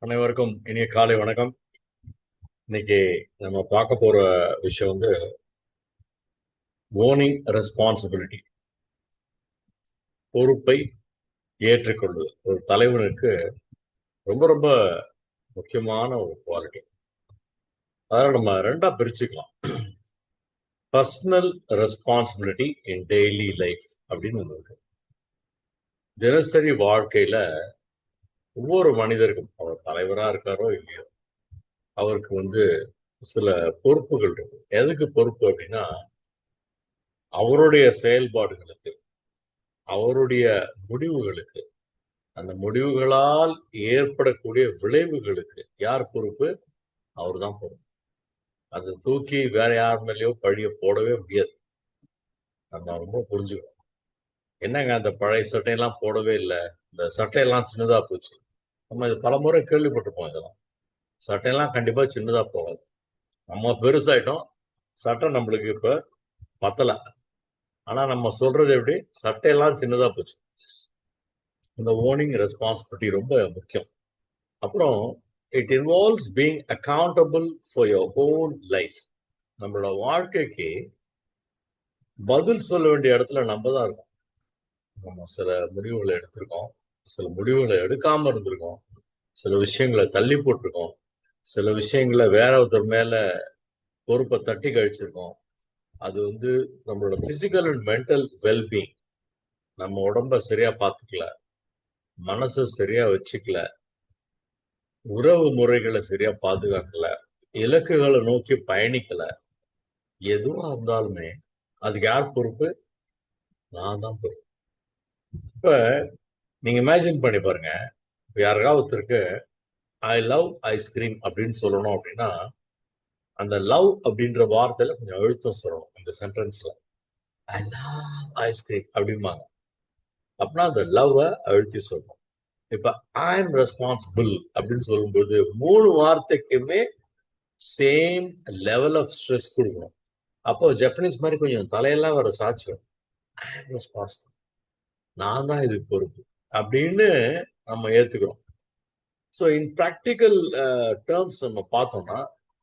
அனைவருக்கும் இனிய காலை வணக்கம். இன்னைக்கு நம்ம பார்க்க போற விஷயம் வந்து ஓனிங் ரெஸ்பான்சிபிலிட்டி, பொறுப்பை ஏற்றுக்கொள்வது. ஒரு தலைவனுக்கு ரொம்ப ரொம்ப முக்கியமான ஒரு குவாலிட்டி. அதனால நம்ம ரெண்டா பிரிச்சுக்கலாம். பர்சனல் ரெஸ்பான்சிபிலிட்டி இன் டெய்லி லைஃப் அப்படின்னு ஒன்று இருக்கு. தினசரி வாழ்க்கையில ஒவ்வொரு மனிதருக்கும், அவர் தலைவரா இருக்காரோ இல்லையோ, அவருக்கு வந்து சில பொறுப்புகள் இருக்கு. எதுக்கு பொறுப்பு அப்படின்னா, அவருடைய செயல்பாடுகளுக்கு, அவருடைய முடிவுகளுக்கு, அந்த முடிவுகளால் ஏற்படக்கூடிய விளைவுகளுக்கு யார் பொறுப்பு? அவர்தான் பொறுப்பு. அதை தூக்கி வேற யார் மேலேயோ பழிய போடவே முடியாது. நம்ம ரொம்ப புரிஞ்சுக்கணும். என்னங்க அந்த பழைய சட்டையெல்லாம் போடவே இல்லை, இந்த சட்டையெல்லாம் சின்னதா போச்சு. நம்ம இது பலமுறை கேள்விப்பட்டிருப்போம். இதெல்லாம் சட்டையெல்லாம் கண்டிப்பா சின்னதா போகாது. நம்ம பெருசாயிட்டோம், சட்டை நம்மளுக்கு இப்ப பத்தல. ஆனா நம்ம சொல்றது எப்படி? சட்டையெல்லாம் சின்னதா போச்சு. இந்த ஓனிங் ரெஸ்பான்சிபிலிட்டி ரொம்ப முக்கியம். அப்புறம் it involves being accountable for your own life. நம்மளோட வாழ்க்கைக்கு பதில் சொல்ல வேண்டிய இடத்துல நம்ம தான் இருக்கோம். நம்ம சில முடிவுகளை எடுத்திருக்கோம், சில முடிவுகளை எடுக்காம இருந்திருக்கோம், சில விஷயங்களை தள்ளி போட்டிருக்கோம், சில விஷயங்களை வேற ஒருத்தர் மேல பொறுப்பை தட்டி கழிச்சிருக்கோம். அது வந்து நம்மளோட பிசிக்கல் அண்ட் மென்டல் வெல்பீயிங், நம்ம உடம்ப சரியா பார்த்துக்கல, மனசை சரியா வச்சுக்கல, உறவு முறைகளை சரியா பாதுகாக்கல, இலக்குகளை நோக்கி பயணிக்கல, எதுவா இருந்தாலுமே அதுக்கு யார் பொறுப்பு? நான் தான் பொறுப்பு. இப்ப நீங்க இமேஜின் பண்ணி பாருங்க, யாருக்காவது ஒருத்தருக்கு ஐ லவ் ஐஸ்கிரீம் அப்படின்னு சொல்லணும் அப்படின்னா, அந்த லவ் அப்படின்ற வார்த்தையில கொஞ்சம் அழுத்தம் சொல்லணும். இந்த சென்டென்ஸ்ல ஐ லவ் ஐஸ்கிரீம் அப்படிம்பாங்க. அப்படின்னா அந்த லவ் அழுத்தி சொல்லணும். இப்ப ஐ எம் ரெஸ்பான்சிபிள் அப்படின்னு சொல்லும்போது மூணு வார்த்தைக்குமே சேம் லெவல் ஆஃப் ஸ்ட்ரெஸ் கொடுக்கணும். அப்போ ஜப்பனீஸ் மாதிரி கொஞ்சம் தலையெல்லாம் வர சாட்சி வரும். ஐ எம் ரெஸ்பான்சிபிள், நான் தான் இதுக்கு பொறுப்பு அப்படின்னு நம்ம ஏத்துக்கிறோம். ஸோ இன் ப்ராக்டிக்கல் டேர்ம்ஸ் நம்ம பார்த்தோம்னா,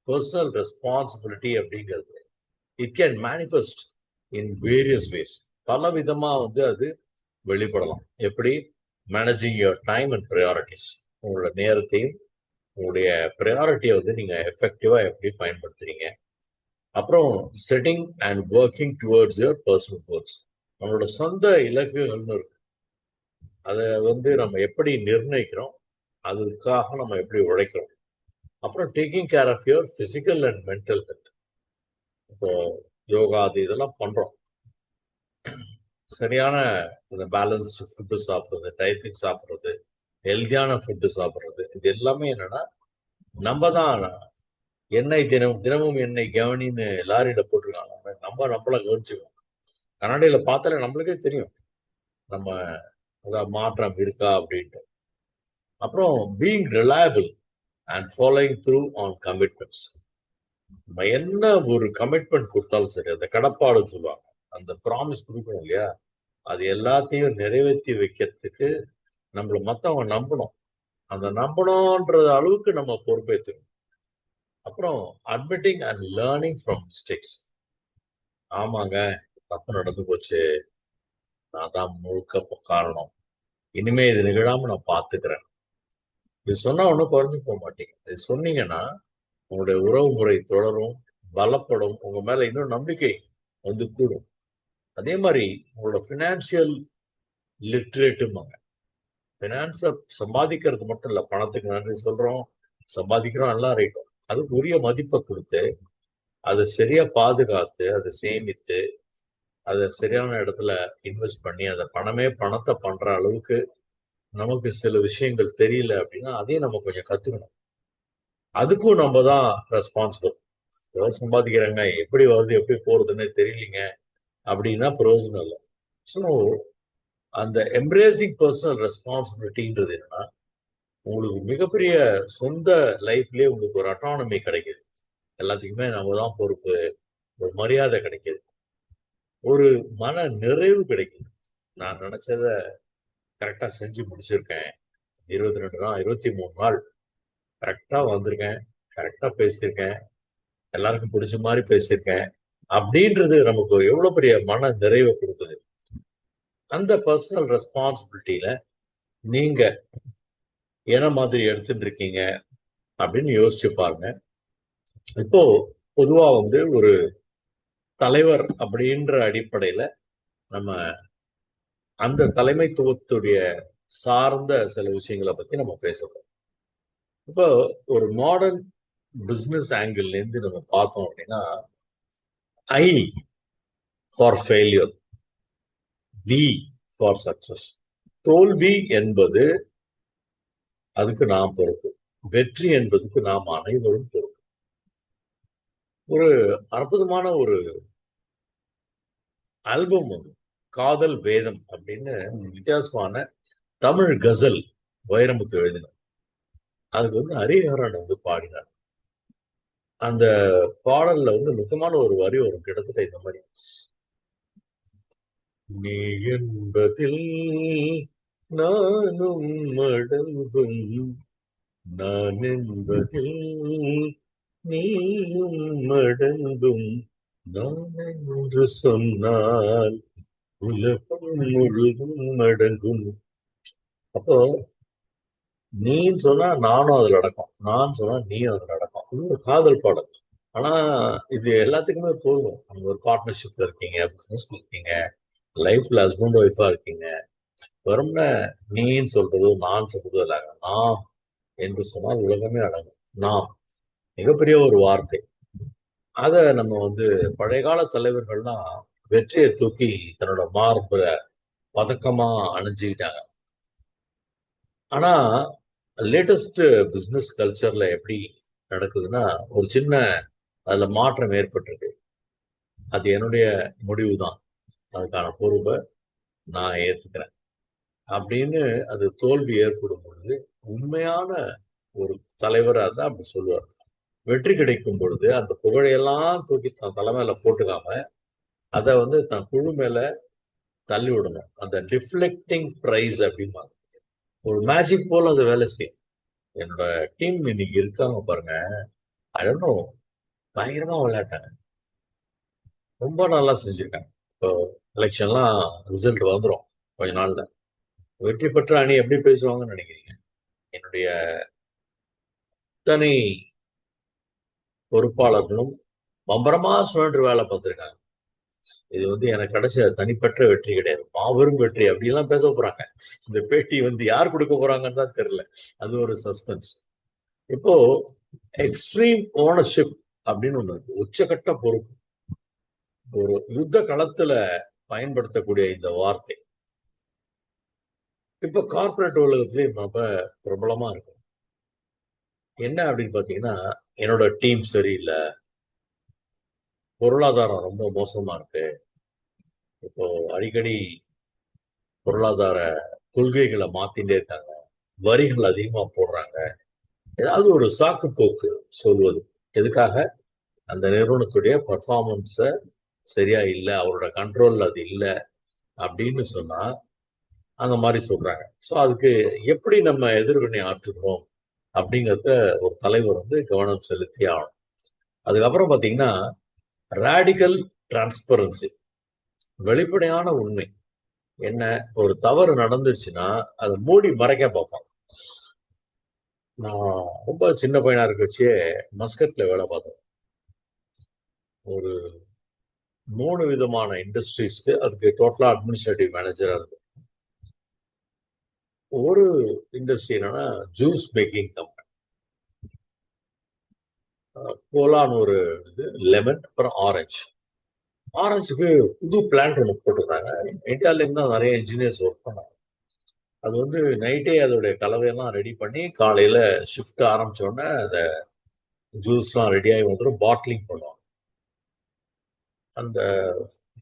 பர்சனல் ரெஸ்பான்சிபிலிட்டி அப்படிங்கிறது it can manifest in various ways. பல விதமா வந்து அது வெளிப்படலாம். எப்படி? Managing your time and priorities. உங்களோட நேரத்தையும் உங்களுடைய ப்ரையாரிட்டியை வந்து நீங்க எஃபெக்டிவா எப்படி பயன்படுத்துறீங்க. அப்புறம் setting and working towards your personal goals. நம்மளோட சொந்த இலக்குகள்னு இருக்கு. அதை வந்து நம்ம எப்படி நிர்ணயிக்கிறோம், அதுக்காக நம்ம எப்படி உழைக்கிறோம். அப்புறம் taking care of your physical and mental health. இப்போ யோகா அது இதெல்லாம் பண்றோம். சரியான இந்த பேலன்ஸ்டு ஃபுட்டு சாப்பிட்றது, டயத்துக்கு சாப்பிட்றது, ஹெல்த்தியான ஃபுட்டு சாப்பிட்றது, இது எல்லாமே என்னன்னா நம்ம தான். எண்ணெய் தினமும் எண்ணெய் கவனின்னு லாரியில போட்டிருக்காங்க. நம்ம நம்மள கவனிச்சுக்கணும். கண்ணாடியில பார்த்தாலே நம்மளுக்கே தெரியும் நம்ம அதாவது மாற்றம் இருக்கா அப்படின்ட்டு. அப்புறம் being reliable and following through on commitments. நம்ம என்ன ஒரு கமிட்மெண்ட் கொடுத்தாலும் சரி, அந்த கடப்பாடுன்னு சொல்லுவாங்க, அந்த ப்ராமிஸ் கொடுக்கணும் இல்லையா, அது எல்லாத்தையும் நிறைவேற்றி வைக்கிறதுக்கு நம்மள மத்தவங்க நம்பணும். அந்த நம்பணும்ன்ற அளவுக்கு நம்ம பொறுப்பேற்றுக்கணும். அப்புறம் admitting and learning from mistakes. ஆமாங்க, தப்பு நடந்து போச்சு, நான் தான் முழுக்க காரணம், இனிமே இது நிகழாம நான் பாத்துக்கிறேன். இது சொன்னா ஒன்றும் குறைஞ்சு போக மாட்டீங்க. இது சொன்னீங்கன்னா உங்களுடைய உறவு முறை தொடரும், பலப்படும், உங்க மேல இன்னும் நம்பிக்கை வந்து கூடும். அதே மாதிரி உங்களோட பினான்சியல் லிட்ரேட்டுமாங்க. பினான்ஸை சம்பாதிக்கிறது மட்டும் இல்ல, பணத்துக்கு நன்றி சொல்றோம், சம்பாதிக்கிறோம், எல்லாம் ரைட்டும். அதுக்கு உரிய மதிப்பை கொடுத்து அதை சரியா பாதுகாத்து அதை சேமித்து அதை சரியான இடத்துல இன்வெஸ்ட் பண்ணி அதை பணமே பணத்தை பண்ற அளவுக்கு நமக்கு சில விஷயங்கள் தெரியல அப்படின்னா அதையும் நம்ம கொஞ்சம் கத்துக்கணும். அதுக்கும் நம்ம தான் ரெஸ்பான்சிபிள். ஏதோ சம்பாதிக்கிறாங்க, எப்படி வருது எப்படி போறதுன்னு தெரியலீங்க அப்படின்னா பிரயோஜனம் இல்லை. ஸோ அந்த எம்ப்ரேசிங் பர்சனல் ரெஸ்பான்சிபிலிட்டின்றது என்னன்னா, உங்களுக்கு மிகப்பெரிய சொந்த லைஃப்லயே உங்களுக்கு ஒரு அட்டானமி கிடைக்குது. எல்லாத்துக்குமே நம்ம தான் பொறுப்பு, ஒரு மரியாதை கிடைக்குது, ஒரு மன நிறைவு கிடைக்குது. நான் நினைச்சத கரெக்டா செஞ்சு முடிச்சிருக்கேன். 22 நாள், 23 நாள் கரெக்டா வந்திருக்கேன், கரெக்டா பேசியிருக்கேன், எல்லாருக்கும் பிடிச்ச மாதிரி பேசியிருக்கேன் அப்படின்றது நமக்கு எவ்வளவு பெரிய மன நிறைவை கொடுக்குது. அந்த பர்சனல் ரெஸ்பான்சிபிலிட்டியில நீங்க என்ன மாதிரி எடுத்துட்டு இருக்கீங்க அப்படின்னு யோசிச்சு பாருங்க. இப்போ பொதுவா ஒரு தலைவர் அப்படின்ற அடிப்படையில நம்ம அந்த தலைமைத்துவத்துடைய சார்ந்த சில விஷயங்களை பத்தி நம்ம பேசணும். இப்போ ஒரு மாடர்ன் பிசினஸ் ஆங்கிள் இருந்து நம்ம பார்த்தோம் அப்படின்னா, I for failure, V for success. தோல்வி என்பது அதுக்கு நாம் பொறுப்பு, வெற்றி என்பதுக்கு நாம் அனைவரும் பொறுப்பு. ஒரு அற்புதமான ஒரு ஆல்பம் காதல் வேதம் அப்படின்னு வித்தியாசமான தமிழ் கசல் வைரமுத்து எழுதினார். அதுக்கு ஹரிஹரன் பாடினார். அந்த பாடல்ல முக்கியமான ஒரு வரி வரும், கிட்டத்தட்ட இந்த மாதிரி: நீ என்பதில் நானும் அடங்கும், நான் என்பதில் நீயும் அடங்கும், நான் என்று சொன்னால் உலகம் முழுதும் அடங்கும். அப்போ நீன்னு சொன்னா நானும் அதுல அடக்கம், நான் சொன்னா நீயும் அதுல அடக்கம். இது ஒரு காதல் பாடல். ஆனா இது எல்லாத்துக்குமே போதும். நீங்க ஒரு பார்ட்னர்ஷிப்ல இருக்கீங்க, பிசினஸ்ல இருக்கீங்க, லைஃப்ல ஹஸ்பண்ட் ஒய்ஃபா இருக்கீங்க, வெறும்ன நீன்னு சொல்றதோ நான் சொல்றதோ இல்லைங்க. நாம் என்று சொன்னால் உலகமே அடங்கும். நாம் மிகப்பெரிய ஒரு வார்த்தை. அத நம்ம பழைய கால தலைவர்கள்லாம் வெற்றியை தூக்கி தன்னோட மார்புல பதக்கமா அணிஞ்சுக்கிட்டாங்க. ஆனா லேட்டஸ்ட் பிசினஸ் கல்ச்சர்ல எப்படி நடக்குதுன்னா, ஒரு சின்ன அதுல மாற்றம் ஏற்பட்டிருக்கு. அது என்னுடைய முடிவு தான், அதுக்கான பொறுப்பை நான் ஏத்துக்கிறேன் அப்படின்னு அது தோல்வி ஏற்படும் பொழுது உண்மையான ஒரு தலைவரா தான் அப்படி சொல்லுவார். வெற்றி கிடைக்கும் பொழுது அந்த புகழையெல்லாம் தூக்கி தன் தலைமையில போட்டுக்காம அதை தன் குழு மேல தள்ளி விடணும். அந்த டிஃப்ளெக்டிங் பிரைஸ் அப்படிமா ஒரு மேஜிக் போல அது வேலை செய்யும். என்னோட டீம் இன்னைக்கு இருக்காங்க பாருங்க, அதனும் பயங்கரமா விளையாட்டாங்க, ரொம்ப நல்லா செஞ்சிருக்காங்க. இப்போ எலெக்ஷன்லாம் ரிசல்ட் வந்துடும் கொஞ்ச நாள்ல. வெற்றி பெற்ற அணி எப்படி பேசுவாங்கன்னு நினைக்கிறீங்க? என்னுடைய அத்தனை பொறுப்பாளர்களும் பம்பரமா சுழன்று வேலை பார்த்திருக்காங்க. இது எனக்கு கிடைச்ச தனிப்பட்ட வெற்றி கிடையாது, மாபெரும் வெற்றி அப்படிலாம் பேச போறாங்க. இந்த பேட்டி யார் கொடுக்க போறாங்கன்னு தான் தெரியல. அது ஒரு சஸ்பென்ஸ். இப்போ எக்ஸ்ட்ரீம் ஓனர்ஷிப் அப்படின்னு ஒண்ணு இருக்கு, உச்சகட்ட பொறுப்பு. ஒரு யுத்த களத்துல பயன்படுத்தக்கூடிய இந்த வார்த்தை இப்ப கார்பரேட் உலகத்திலேயே ரொம்ப பிரபலமா இருக்கும். என்ன அப்படின்னு பாத்தீங்கன்னா, என்னோட டீம் சரியில்லை, பொருளாதாரம் ரொம்ப மோசமா இருக்கு, இப்போ அடிக்கடி பொருளாதார கொள்கைகளை மாத்திட்டே இருக்காங்க, வரிகள் அதிகமா போடுறாங்க, ஏதாவது ஒரு சாக்கு போக்கு சொல்வது. எதுக்காக? அந்த நிறுவனத்துடைய பர்ஃபார்மன்ஸ சரியா இல்லை, அவரோட கண்ட்ரோல்ல அது இல்லை அப்படின்னு சொன்னா அந்த மாதிரி சொல்றாங்க. ஸோ அதுக்கு எப்படி நம்ம எதிர்வினை ஆற்றுகிறோம் அப்படிங்கிறத ஒரு தலைவர் கவனம் செலுத்தி ஆகணும். அதுக்கப்புறம் பாத்தீங்கன்னா, ராடிக்கல் டிரான்ஸ்பரன்சி, வெளிப்படையான உண்மை. என்ன, ஒரு தவறு நடந்துருச்சுன்னா அதை மூடி மறைக்க பார்ப்பாங்க. நான் ரொம்ப சின்ன பையனா இருக்க வச்சே மஸ்கட்ல வேலை பார்த்தேன். ஒரு 3 விதமான இண்டஸ்ட்ரீஸ்க்கு அதுக்கு டோட்டலா அட்மினிஸ்ட்ரேட்டிவ் மேனேஜரா இருக்கு. ஒரு இண்டஸ்ட்ரி என்னன்னா ஜூஸ் மேக்கிங் கம்பெனி. கோலான்னு ஒரு இது, லெமன், அப்புறம் ஆரஞ்சு. ஆரஞ்சுக்கு புது பிளான்ட் ஒன்று போட்டிருந்தாங்க. இந்தியால இருந்து தான் நிறைய இன்ஜினியர்ஸ் ஒர்க் பண்ணாங்க. அது நைட்டே அதோடைய கலவையெல்லாம் ரெடி பண்ணி காலையில ஷிஃப்ட் ஆரம்பிச்ச உடனே அந்த ஜூஸ்லாம் ரெடி ஆகி வந்துடும், பாட்லிங் பண்ணுவாங்க. அந்த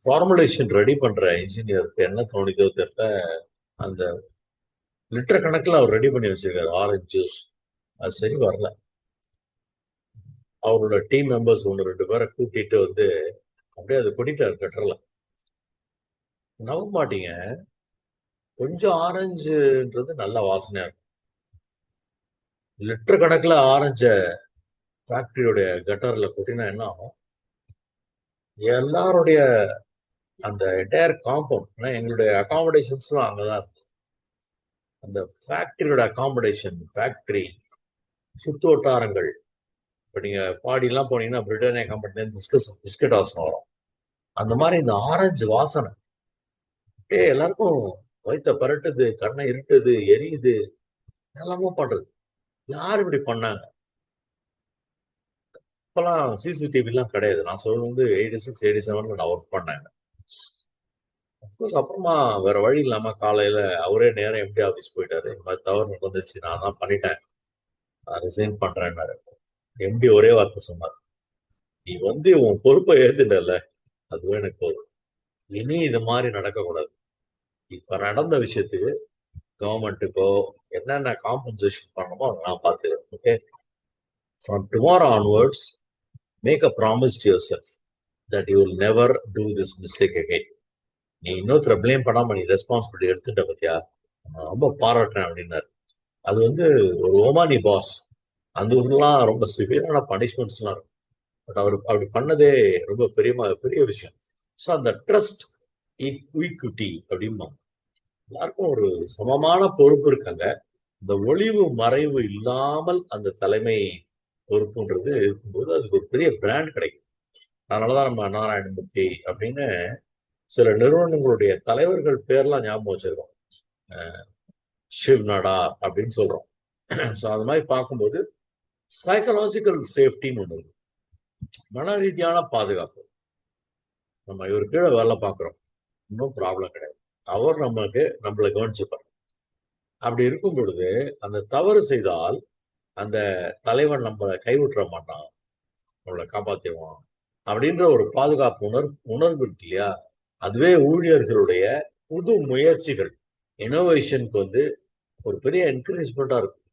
ஃபார்முலேஷன் ரெடி பண்ற இன்ஜினியருக்கு என்ன தோணிதோ தெரியல, அந்த லிட்டர் கணக்குல அவர் ரெடி பண்ணி வச்சிருக்காரு ஆரஞ்சு ஜூஸ், அது சரி வரல. அவரோட டீம் மெம்பர்ஸ் 1-2 பேரை கூட்டிட்டு அப்படியே அதை கொட்டிட்டாரு கட்டுறல. நம்ப மாட்டீங்க, கொஞ்சம் ஆரஞ்சுன்றது நல்ல வாசனையா இருக்கும், லிட்டர் கணக்குல ஆரஞ்ச ஃபேக்டரியோடைய கட்டர்ல கொட்டினா என்ன ஆகும்? எல்லாருடைய அந்த என்டையர் காம்பவுண்ட், எங்களுடைய அகாமடேஷன்ஸ்லாம் அங்கதான் இருக்கு. அந்த ஃபேக்டரியோட அகாமடேஷன், ஃபேக்டரி சுத்து வட்டாரங்கள், இப்போ நீங்க பாடிலாம் போனீங்கன்னா பிரிட்டானியா கம்பெனில பிஸ்கட் வாசனை வரும். அந்த மாதிரி இந்த ஆரஞ்சு வாசனை எல்லாருக்கும் வயித்த பரட்டுது, கண்ணை இருட்டுது, எரியுது, எல்லாமே பண்றது. யார் இப்படி பண்ணாங்க? இப்பெல்லாம் சிசிடிவி எல்லாம் கிடையாது. நான் சொல்றது வந்து 86, 87 நான் ஒர்க் பண்ணேன். அப்கோர்ஸ் அப்புறமா வேற வழி இல்லாம காலையில அவரே நேரம் எம்டி ஆஃபீஸ் போயிட்டாரு. இந்த மாதிரி தவறு நடந்துச்சு, நான் தான் பண்ணிட்டேன், நான் ரிசைன் பண்றேன்னாரு. எம்டி ஒரே வார்த்தை சொன்னார், நீ வந்து உன் பொறுப்பை ஏத்துட்டல, அதுவே எனக்கு போதும். இனி இது மாதிரி நடக்கக்கூடாது. இப்ப நடந்த விஷயத்துக்கு கவர்மெண்ட்டுக்கோ என்னென்ன காம்பன்சேஷன் பண்ணணுமோ அதை நான் பார்த்துக்கிறேன். Okay, from tomorrow onwards make a promise to yourself that you will never do this mistake again. நீ இன்னொருத்தர பிளேம் பண்ணாம நீ ரெஸ்பான்சிபிலிட்டி எடுத்துட்ட பத்தியா, நான் ரொம்ப பாராட்டுறேன் அப்படின்னாரு. அது வந்து ஒரு ஓமானி பாஸ், அந்த ஊர்லாம் ரொம்ப சிவியரான பனிஷ்மெண்ட்ஸ்லாம் இருக்கும். பட் அவர் அப்படி பண்ணதே ரொம்ப பெரிய விஷயம். ஸோ அந்த ட்ரஸ்ட், ஈக்விட்டி அப்படிமா எல்லாருக்கும் ஒரு சமமான பொறுப்பு இருக்காங்க. இந்த ஒளிவு மறைவு இல்லாமல் அந்த தலைமை பொறுப்புன்றது இருக்கும்போது அதுக்கு ஒரு பெரிய பிராண்ட் கிடைக்கும். அதனாலதான் நம்ம நாராயணமூர்த்தி அப்படின்னு சில நிறுவனங்களுடைய தலைவர்கள் பேர்லாம் ஞாபகம் வச்சிருக்கோம். ஷிவ் நடா அப்படின்னு சொல்றோம். ஸோ அது மாதிரி பார்க்கும்போது சைக்கலாஜிக்கல் சேஃப்டின்னு ஒன்று இருக்கு. மன ரீதியான பாதுகாப்பு. நம்ம இவர் கீழே வேலை பார்க்குறோம், இன்னும் ப்ராப்ளம் கிடையாது, அவர் நம்மளை கவனிச்சுப்பார். அப்படி இருக்கும் பொழுது அந்த தவறு செய்தால் அந்த தலைவன் நம்மளை கைவிட்டுற மாட்டான், நம்மளை காப்பாத்திடுவான் அப்படின்ற ஒரு பாதுகாப்பு உணர்வு இருக்கு இல்லையா? அதுவே ஊழியர்களுடைய புது முயற்சிகள், இனோவேஷனுக்கு வந்து ஒரு பெரிய என்கரேஜ்மெண்டா இருக்கும்.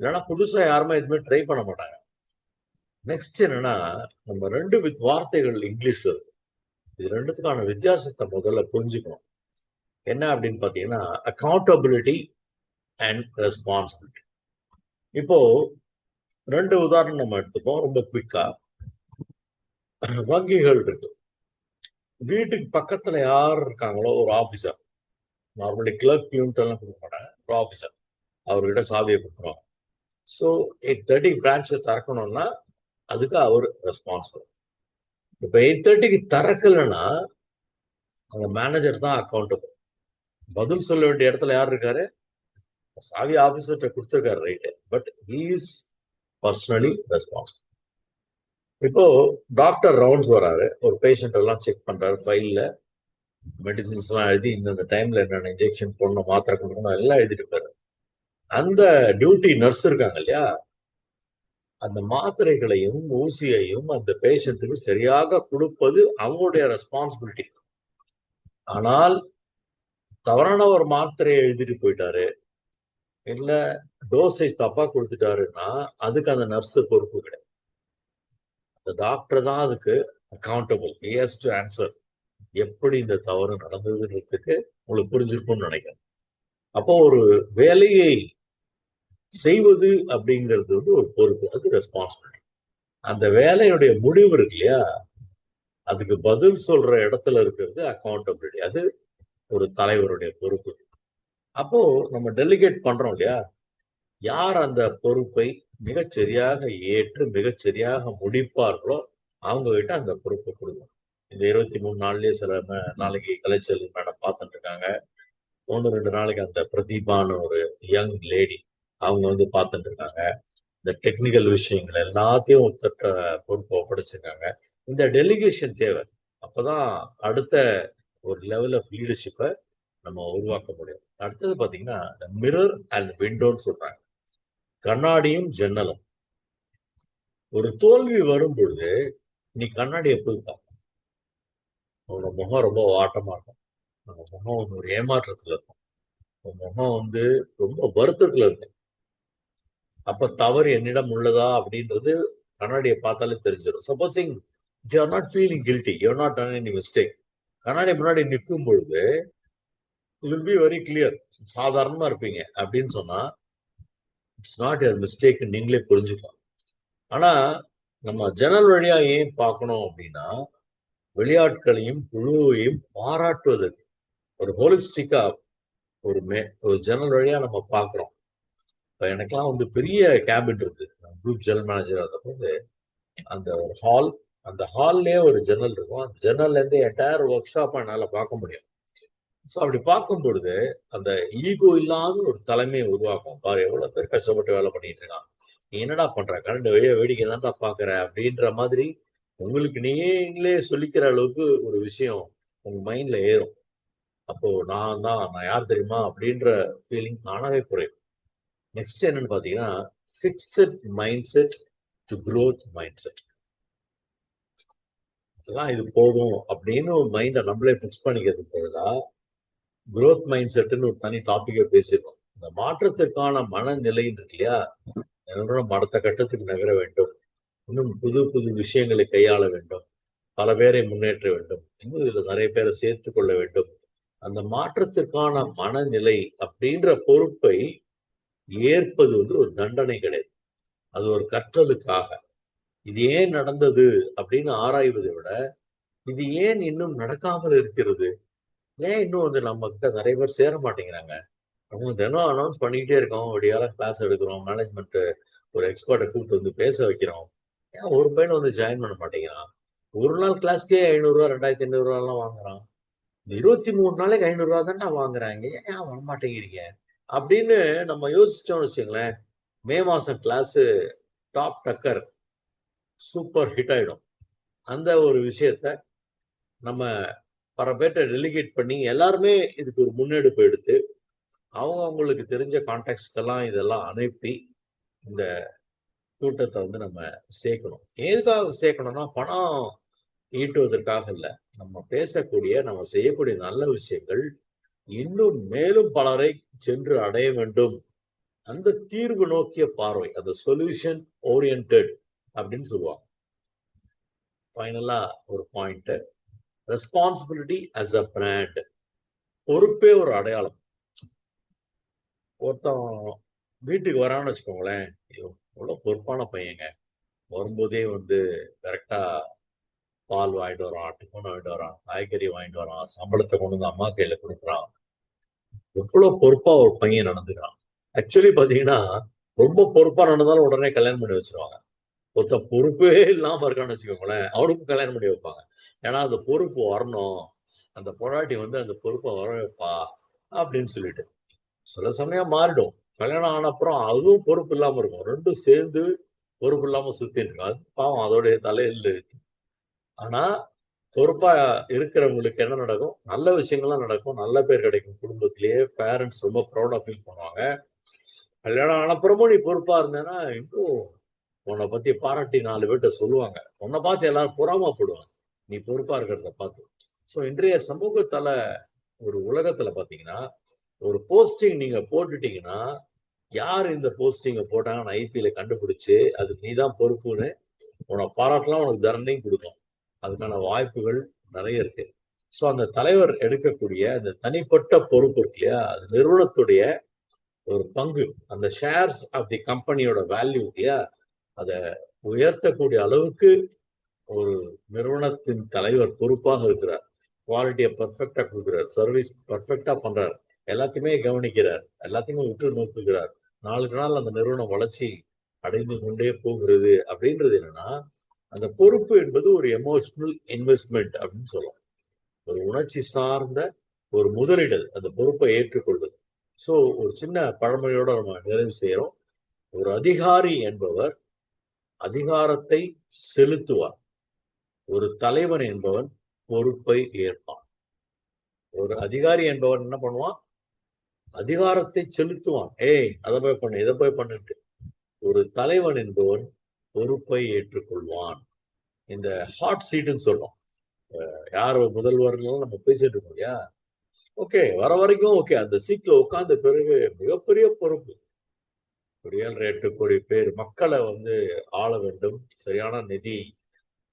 இல்லைன்னா புதுசா யாருமே எதுவுமே ட்ரை பண்ண மாட்டாங்க. நெக்ஸ்ட் என்னன்னா, நம்ம ரெண்டு வார்த்தைகள் இங்கிலீஷ்ல இருக்கு. இது ரெண்டுத்துக்கான வித்தியாசத்தை முதல்ல புரிஞ்சுக்கணும். என்ன அப்படின்னு பாத்தீங்கன்னா, அக்கௌண்டபிலிட்டி அண்ட் ரெஸ்பான்சிபிலிட்டி. இப்போ ரெண்டு உதாரணம் நம்ம எடுத்துப்போம் ரொம்ப குவிக்கா. வங்கிகள் இருக்கு. வீட்டுக்கு பக்கத்துல யார் இருக்காங்களோ ஒரு ஆபீசர், நார்மலி கிளர்க் பியூன்ட் எல்லாம் கொடுக்க மாட்டாங்க, ஒரு ஆபீசர் அவர்கிட்ட சாவியை கொடுத்துருவாங்க. ஸோ 8:30 பிரான்ச்சை திறக்கணும்னா அதுக்கு அவர் ரெஸ்பான்சிபிள். இப்ப 8:30க்கு திறக்கலைன்னா அந்த மேனேஜர் தான் அக்கௌண்டபிள். பதில் சொல்ல வேண்டிய இடத்துல யார் இருக்காரு? சாவி ஆபீசர்கிட்ட கொடுத்துருக்காரு, right, but he is personally responsible. இப்போ டாக்டர் ரவுண்ட்ஸ் வராரு, ஒரு பேஷண்ட் எல்லாம் செக் பண்றாரு, ஃபைல்ல மெடிசின்ஸ் எல்லாம் எழுதி இந்த டைம்ல என்னென்ன இன்ஜெக்ஷன் போடணும், மாத்திரை கொடுக்கணும் எல்லாம் எழுதிட்டு இருப்பாரு. அந்த டியூட்டி நர்ஸ் இருக்காங்க இல்லையா, அந்த மாத்திரைகளையும் ஊசியையும் அந்த பேஷண்ட்டுக்கு சரியாக கொடுப்பது அவங்களுடைய ரெஸ்பான்சிபிலிட்டி. ஆனால் தவறான ஒரு மாத்திரையை எழுதிட்டு போயிட்டாரு, இல்ல டோசேஜ் தப்பா கொடுத்துட்டாருன்னா அதுக்கு அந்த நர்ஸ் பொறுப்பு கிடையாது. அந்த டாக்டர் தான் அதுக்கு accountable, he has to answer. எப்படி இந்த தவறு நடந்ததுன்றதுக்கு உங்களுக்கு புரிஞ்சிருக்கும்னு நினைக்கிறேன். அப்போ ஒரு வேலையை செய்வது அப்படிங்கிறது வந்து ஒரு பொறுப்பு, அது ரெஸ்பான்சிபிலிட்டி. அந்த வேலையுடைய முடிவு இருக்கு இல்லையா, அதுக்கு பதில் சொல்ற இடத்துல இருக்கிறது அக்கௌண்டபிலிட்டி, அது ஒரு தலைவருடைய பொறுப்பு. அப்போ நம்ம டெலிகேட் பண்றோம் இல்லையா, யார் அந்த பொறுப்பை மிகச்சரியாக ஏற்று மிகச்சரியாக முடிப்பார்களோ அவங்க கிட்ட அந்த பொறுப்பை கொடுக்கணும். இந்த 23 நாள்லயே சில நாளைக்கு கலைச்செல்வி மேடம் பார்த்துட்டு இருக்காங்க. 1-2 நாளைக்கு அந்த பிரதீபான்னு ஒரு யங் லேடி அவங்க வந்து பார்த்துட்டு இருக்காங்க. இந்த டெக்னிக்கல் விஷயங்கள் எல்லாத்தையும் ஒருத்தட்ட பொறுப்பை ஒப்படைச்சிருக்காங்க. இந்த டெலிகேஷன் தேவை. அப்பதான் அடுத்த ஒரு லெவல் ஆஃப் லீடர்ஷிப்பை நம்ம உருவாக்க முடியும். அடுத்தது பாத்தீங்கன்னா மிரர் அண்ட் விண்டோன்னு சொல்றாங்க, கண்ணாடியும் ஜன்னலும். ஒரு தோல்வி வரும் பொழுது நீ கண்ணாடியை போய் பார்க்க, உன்னோட முகம் ரொம்ப வாட்டமா இருக்கும், உங்க முகம் வந்து ஒரு ஏமாற்றத்துல இருக்கும், உங்க முகம் வந்து ரொம்ப வருத்தத்துல இருக்கும். அப்ப தவறு என்னிடம் உள்ளதா அப்படின்றது கண்ணாடியை பார்த்தாலே தெரிஞ்சிடும். Supposing if you are not feeling guilty, you are not done any mistake, கண்ணாடி முன்னாடி நிற்கும் பொழுது வில் பி வெரி கிளியர், சாதாரணமா இருப்பீங்க. அப்படின்னு சொன்னா இட்ஸ் நாட் யர் மிஸ்டேக் நீங்களே புரிஞ்சுக்கலாம். ஆனா நம்ம ஜன்னல் வழியா ஏன் பார்க்கணும் அப்படின்னா, வெளியாட்களையும் குழுவையும் பாராட்டுவதற்கு ஒரு ஹோலிஸ்டிக்கா ஒரு ஜன்னல் வழியா நம்ம பார்க்குறோம். இப்போ எனக்கெல்லாம் வந்து பெரிய கேபின் இருக்கு. குரூப் ஜெனரல் மேனேஜர் இருந்தபோது அந்த ஒரு ஹால், அந்த ஹால்லேயே ஒரு ஜன்னல் இருக்கும். அந்த ஜன்னல்ல இருந்து என்டையர் ஒர்க் ஷாப் என்னால பார்க்க முடியும். ஸோ அப்படி பார்க்கும் பொழுது அந்த ஈகோ இல்லாத ஒரு தலைமையை உருவாக்கும். பாரு எவ்வளவு பேர் கஷ்டப்பட்டு வேலை பண்ணிட்டு இருக்கான். நீ என்னடா பண்ற? கரண்ட் வெளியே வேடிக்கை தான்டா பாக்குற அப்படின்ற மாதிரி உங்களுக்கு நீங்களே சொல்லிக்கிற அளவுக்கு ஒரு விஷயம் உங்க மைண்ட்ல ஏறும். அப்போ நான் யார் தெரியுமா அப்படின்ற ஃபீலிங் தானாவே குறையும். நெக்ஸ்ட் என்னன்னு பாத்தீங்கன்னா, fixed mind set to growth mind set. இதெல்லாம் இது போதும் அப்படின்னு மைண்டை நம்மளே ஃபிக்ஸ் பண்ணிக்கிறதுக்கு பதிலா growth மைண்ட் செட்னு ஒரு தனி டாபிக்கை பேசியிருக்கோம். இந்த மாற்றத்திற்கான மனநிலைன்னு இருக்கு இல்லையா, நம்ம அடுத்த கட்டத்துக்கு நகர வேண்டும், இன்னும் புது புது விஷயங்களை கையாள வேண்டும், பல பேரை முன்னேற்ற வேண்டும், இன்னும் இதுல நிறைய பேரை சேர்த்து கொள்ள வேண்டும். அந்த மாற்றத்திற்கான மனநிலை அப்படின்ற பொறுப்பை ஏற்பது வந்து ஒரு தண்டனை கிடையாது. அது ஒரு கற்றலுக்காக. இது ஏன் நடந்தது அப்படின்னு ஆராய்வதை விட, இது ஏன் இன்னும் நடக்காமல் இருக்கிறது, ஏன் இன்னும் வந்து நம்ம கிட்ட நிறைய பேர் சேர மாட்டேங்கிறாங்க. நம்ம தினம் அனௌன்ஸ் பண்ணிக்கிட்டே இருக்கோம், விடியால கிளாஸ் எடுக்கிறோம், மேனேஜ்மெண்ட் ஒரு எக்ஸ்பர்ட்டை கூப்பிட்டு வந்து பேச வைக்கிறோம். ஏன் ஒரு பையன் வந்து ஜாயின் பண்ண மாட்டேங்கிறான்? ஒரு நாள் கிளாஸ்க்கே 500 ரூபா 2500 ரூபா எல்லாம் வாங்குறான். 23 நாளைக்கு 500 ரூபா தானே வாங்குறாங்க, ஏன் வர மாட்டேங்கிறீங்க அப்படின்னு நம்ம யோசிச்சோம்னு வச்சுங்களேன், மே மாசம் கிளாஸ் டாப் டக்கர் சூப்பர் ஹிட் ஆயிடும். அந்த ஒரு விஷயத்த நம்ம பல பேர்ட்ட டெலிகேட் பண்ணி எல்லாருமே இதுக்கு ஒரு முன்னெடுப்பு எடுத்து அவங்க அவங்களுக்கு தெரிஞ்ச கான்டாக்ட்ஸ்க்கெல்லாம் இதெல்லாம் அனுப்பி இந்த கூட்டத்தை வந்து நம்ம சேர்க்கணும். எதுக்காக சேர்க்கணும்னா பணம் ஈட்டுவதற்காக இல்லை. நம்ம பேசக்கூடிய நம்ம செய்யக்கூடிய நல்ல விஷயங்கள் இன்னும் மேலும் பலரை சென்று அடைய வேண்டும். அந்த தீர்வு நோக்கிய பார்வை, அந்த சொல்யூஷன் ஓரியன்டட் அப்படின்னு சொல்லுவாங்க. ஃபைனலா ஒரு point, responsibility as a brand. பொறுப்பே ஒரு அடையாளம். ஒருத்தன் வீட்டுக்கு வரான்னு வச்சுக்கோங்களேன், எவ்வளோ பொறுப்பான பையங்க, வரும்போதே வந்து கரெக்டா பால் வாங்கிட்டு வரான், டிஃபன் வாங்கிட்டு வரான், காய்கறி வாங்கிட்டு வரான், சம்பளத்தை கொண்டு வந்து அம்மா கையில கொடுக்குறான், எவ்வளவு பொறுப்பா ஒரு பையன் நடந்துக்கிறான். ஆக்சுவலி பாத்தீங்கன்னா ரொம்ப பொறுப்பா நடந்தாலும் உடனே கல்யாணம் பண்ணி வச்சிருவாங்க. ஒருத்தன் பொறுப்பே இல்லாம இருக்கான்னு வச்சுக்கோங்களேன், அவனுக்கும் கல்யாணம் பண்ணி வைப்பாங்க. ஏன்னா அந்த பொறுப்பு வரணும், அந்த பொண்டாட்டி வந்து அந்த பொறுப்பை வர வைப்பா அப்படின்னு சொல்லிட்டு. சில சமயம் மாறிடும். கல்யாணம் ஆன அப்புறம் அதுவும் பொறுப்பு இல்லாம இருக்கும், ரெண்டும் சேர்ந்து பொறுப்பு இல்லாம சுத்திட்டு இருக்கும். அது பாவம், அதோடைய தலையில். ஆனா பொறுப்பா இருக்கிறவங்களுக்கு என்ன நடக்கும், நல்ல விஷயங்கள்லாம் நடக்கும், நல்ல பேர் கிடைக்கும். குடும்பத்திலேயே பேரண்ட்ஸ் ரொம்ப ப்ரௌடா ஃபீல் பண்ணுவாங்க. கல்யாணம் ஆனப்புறமும் நீ பொறுப்பா இருந்தேன்னா இன்னும் உன்னை பத்தி பாராட்டி 4 பேர்கிட்ட சொல்லுவாங்க. உன்னை பார்த்து எல்லாரும் பொறாமப்படுவாங்க, நீ பொறுப்பா இருக்கிறத பார்த்து. ஸோ இன்றைய சமூகத்துல ஒரு உலகத்துல பாத்தீங்கன்னா, ஒரு போஸ்டிங் நீங்க போட்டுட்டீங்கன்னா, யார் இந்த போஸ்டிங்கை போட்டாங்கன்னு ஐபிஎல்ல கண்டுபிடிச்சு அதுக்கு நீதான் பொறுப்புன்னு உன்னை பாராட்டலாம், உனக்கு தண்டனையும் கொடுக்கலாம். அதுக்கான வாய்ப்புகள் நிறைய இருக்கு. ஸோ அந்த தலைவர் எடுக்கக்கூடிய அந்த தனிப்பட்ட பொறுப்பு இருக்கு இல்லையா, அது நிறுவனத்துடைய ஒரு பங்கு, அந்த ஷேர்ஸ் ஆஃப் தி கம்பெனியோட வேல்யூ இல்லையா, அதை உயர்த்தக்கூடிய அளவுக்கு ஒரு நிறுவனத்தின் தலைவர் பொறுப்பாக இருக்கிறார். குவாலிட்டியை பர்ஃபெக்டா கொடுக்குறார், சர்வீஸ் பர்ஃபெக்டா பண்றார், எல்லாத்தையுமே கவனிக்கிறார், எல்லாத்தையுமே உற்று நோக்குகிறார். நாளுக்கு நாள் அந்த நிறுவனம் வளர்ச்சி அடைந்து கொண்டே போகிறது. அப்படின்றது என்னன்னா, அந்த பொறுப்பு என்பது ஒரு எமோஷனல் இன்வெஸ்ட்மெண்ட் அப்படின்னு சொல்லலாம். ஒரு உணர்ச்சி சார்ந்த ஒரு முதலிடல், அந்த பொறுப்பை ஏற்றுக்கொள்வது. ஸோ ஒரு சின்ன பழமொழியோட நம்ம நிறைவு செய்யறோம். ஒரு அதிகாரி என்பவர் அதிகாரத்தை செலுத்துவார், ஒரு தலைவன் என்பவன் பொறுப்பை ஏற்பான். ஒரு அதிகாரி என்பவன் என்ன பண்ணுவான், அதிகாரத்தை செலுத்துவான், ஏய் அதை போய் பண்ணு இதை போய் பண்ணுட்டு. ஒரு தலைவன் என்பவன் பொறுப்பை ஏற்றுக்கொள்வான். இந்த ஹாட் சீட்டுன்னு சொல்றோம், யார் முதல்வர்லாம் நம்ம பேசிட்டு இருக்கோம் இல்லையா, ஓகே வர வரைக்கும் ஓகே, அந்த சீட்ல உட்கார்ந்த பிறகு மிகப்பெரிய பொறுப்பு. ஒரு 7-8 கோடி பேர் மக்களை வந்து ஆள வேண்டும், சரியான நிதி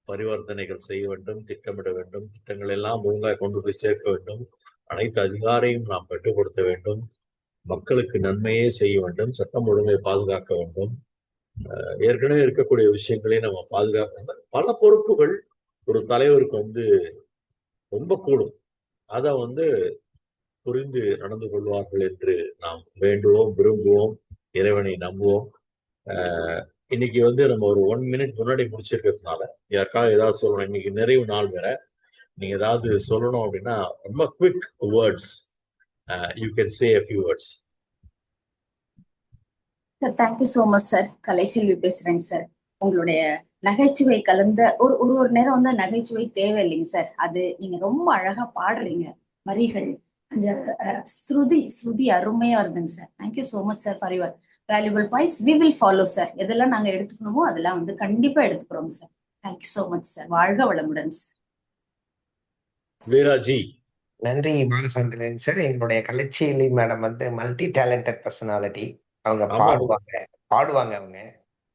பரிவர்த்தனைகள் செய்ய வேண்டும், திட்டமிட வேண்டும், திட்டங்கள் எல்லாம் ஒழுங்காக கொண்டு போய் சேர்க்க வேண்டும், அனைத்து அதிகாரையும் நாம் பெற்றுக் கொடுத்த வேண்டும், மக்களுக்கு நன்மையே செய்ய வேண்டும், சட்டம் ஒழுங்கை பாதுகாக்க வேண்டும், ஏற்கனவே இருக்கக்கூடிய விஷயங்களையும் நம்ம பாதுகாக்க வேண்டும். பல பொறுப்புகள் ஒரு தலைவருக்கு ரொம்ப கூடும். அதை புரிந்து நடந்து கொள்வார்கள் என்று நாம் வேண்டுவோம், விரும்புவோம், இறைவனை நம்புவோம். இன்னைக்கு நம்ம ஒரு 1 minute முன்னாடி முடிச்சிருக்கிறதுனால யாருக்காவது ஏதாவது சொல்லணும், இன்னைக்கு நிறைவு நாள் வேற, நீங்க ஏதாவது சொல்லணும் அப்படின்னா ரொம்ப quick words, you can say a few words. Thank you so much sir. Kalaiselvi பேசுறேங்க சார். உங்களுடைய நகைச்சுவை கலந்த ஒரு நேரம் நகைச்சுவை தேவை இல்லைங்க சார். அது நீங்க ரொம்ப அழகா பாடுறீங்க. வரிகள் அந்த ஸ்ருதி அருமையா வருதுங்க sir. Thank you so much sir for your valuable points. We will follow sir. எதெல்லாம் நாங்க எடுத்துக்கணுமோ அதெல்லாம் கண்டிப்பா எடுத்துக்கிறோம் sir. Thank you so much sir. வாழ்க வளமுடன் சார். வீராஜி. நன்றி பாலச்சந்திரன் சார். எங்களுடைய Kalaiselvi madam multi talented personality. அவங்க பாடுவாங்க அவங்க.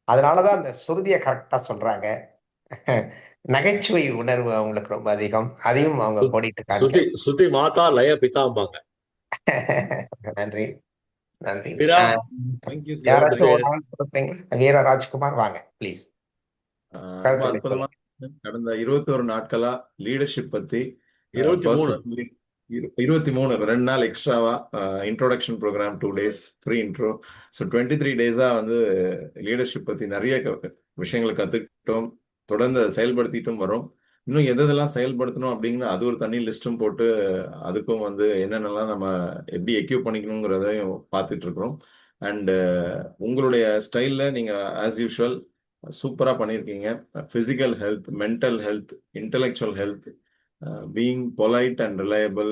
அதனாலதான் அந்த சுருதியை கரெக்டா சொல்றாங்க. நகைச்சுவை உணர்வு அவங்களுக்கு ரொம்ப அதிகம். அதையும் அவங்க கோடிட்டு சுத்தி மாதா லய பிதாம்பாங்க. நன்றி நன்றி. வீர ராஜ்குமார் வாங்க ப்ளீஸ். கடந்த 21 நாட்களா லீடர்ஷிப் பத்தி 23 2 நாள் எக்ஸ்ட்ராவா introduction program, 2 days free intro. So 23 days leadership பத்தி நிறைய விஷயங்களை கத்துக்கிட்டோம், தொடர்ந்து செயல்படுத்திட்டும் வரோம். இன்னும் எதெல்லாம் செயல்படுத்தணும் அப்படிங்கிற அது ஒரு தனி லிஸ்ட்டும் போட்டு அதுக்கும் என்னென்னலாம் நம்ம எப்படி எக்யூப் பண்ணிக்கணுங்கிறதையும் பார்த்துட்டு இருக்கிறோம். அண்ட் உங்களுடைய ஸ்டைல்ல நீங்க ஆஸ் யூஷுவல் சூப்பரா பண்ணியிருக்கீங்க. Physical health, mental health, intellectual health, being polite and reliable,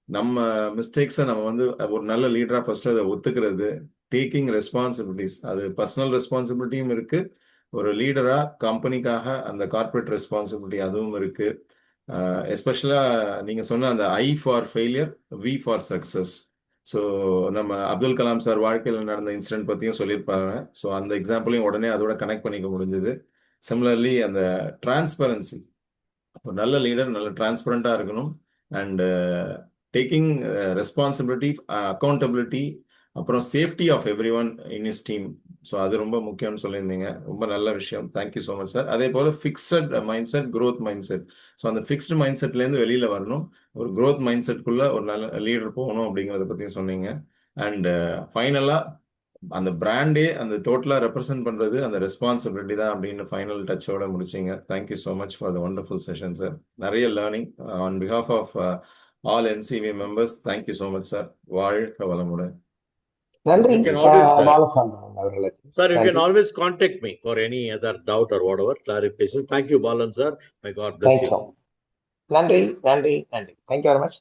நம்ம மிஸ்டேக்ஸை நம்ம ஒரு நல்ல லீடரா ஃபர்ஸ்ட் அதை ஒத்துக்கிறது, டேக்கிங் ரெஸ்பான்சிபிலிட்டிஸ், அது பர்சனல் ரெஸ்பான்சிபிலிட்டியும் இருக்கு, ஒரு லீடரா கம்பெனிக்காக அந்த கார்பரேட் ரெஸ்பான்சிபிலிட்டி அதுவும் இருக்கு. எஸ்பெஷலா நீங்க சொன்ன அந்த I for failure, V for success. So நம்ம அப்துல் கலாம் சார் வாழ்க்கையில் நடந்த இன்சிடென்ட் பத்தியும் சொல்லியிருப்பாங்க. ஸோ அந்த எக்ஸாம்பிளையும் உடனே அதோட கனெக்ட் பண்ணிக்க முடிஞ்சது. சிமிலர்லி அந்த டிரான்ஸ்பரன்சி, ஒரு நல்ல லீடர் நல்ல டிரான்ஸ்பரண்டா இருக்கணும். அண்ட் டேக்கிங் ரெஸ்பான்சிபிலிட்டி, அக்கௌண்டபிலிட்டி, அப்புறம் safety of everyone in is team. So அது ரொம்ப முக்கியம்னு சொல்லியிருந்தீங்க. ரொம்ப நல்ல விஷயம். Thank you so much sir. அதே போல fixed mindset, growth mindset. So அந்த ஃபிக்ஸ்டு மைண்ட் செட்லேருந்து வெளியில வரணும், ஒரு க்ரோத் மைண்ட் செட்குள்ள ஒரு நல்ல லீடர் போகணும் அப்படிங்கிறத பற்றியும் சொன்னீங்க. அண்ட் ஃபைனலா அந்த பிராண்டே அந்த டோட்டலா ரெப்ரசென்ட் பண்றது அந்த ரெஸ்பான்சிபிலிட்டி தான் அப்படின்னு ஃபைனல் டச்சோட முடிச்சிங்க. Thank you so much for the wonderful session sir. நிறைய learning on behalf of all NCV members. Thank you so much sir. வாழ்க வளமுடன். நன்றி Sir, you can always contact me for any other doubt or whatever clarification. Thank you, Balan sir. May God bless you. நன்றி. Thank you very much.